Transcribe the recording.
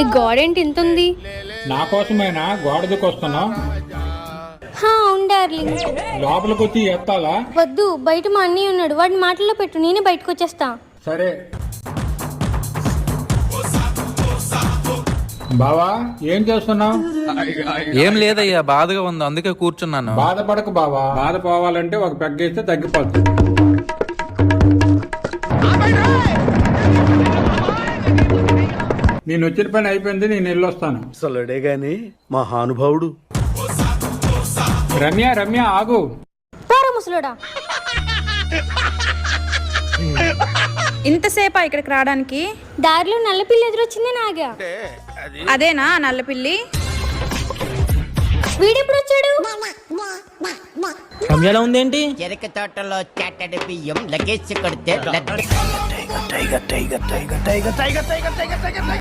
ఈ గోడ ఏంటి ఇంత ఉంది? నా కోసమైనా గోడ దిక్కొస్తున్నావు? అవును డార్లింగ్. లోపలికి వచ్చి ఎత్తాలా? వద్దు, బయట మా అన్నయ్య ఉన్నాడు, వాడి మాటల్లో పెట్టు, నేనే బయటకు వచ్చేస్తా. సరే బావా, ఏం చేస్తున్నావు? ఏం లేదయ్యా, బాధగా ఉంది, అందుకే కూర్చున్నాను. బాధపడకు బావా, బాధ పోవాలంటే ఒక పెగ్గేస్తే తగ్గిపోతుంది. నేను వచ్చిన పని అయిపోయింది, నేను వెళ్ళొస్తాను. అసలుడే గాని మహానుభావుడు. రమ్య రమ్య ఆగు. పోరా ముసలోడా. ఇంతసేపా ఇక్కడికి రావడానికి? దారిలో నల్లపిల్లి ఎదురొచ్చింది నాగా. అదేనా నల్లపిల్లి? వీడెప్పుడు వచ్చాడు? రమ్యలో ఉందేంటి? చెరుకు తోటలో చాటడి బియ్యం లగేజ్ కొడితే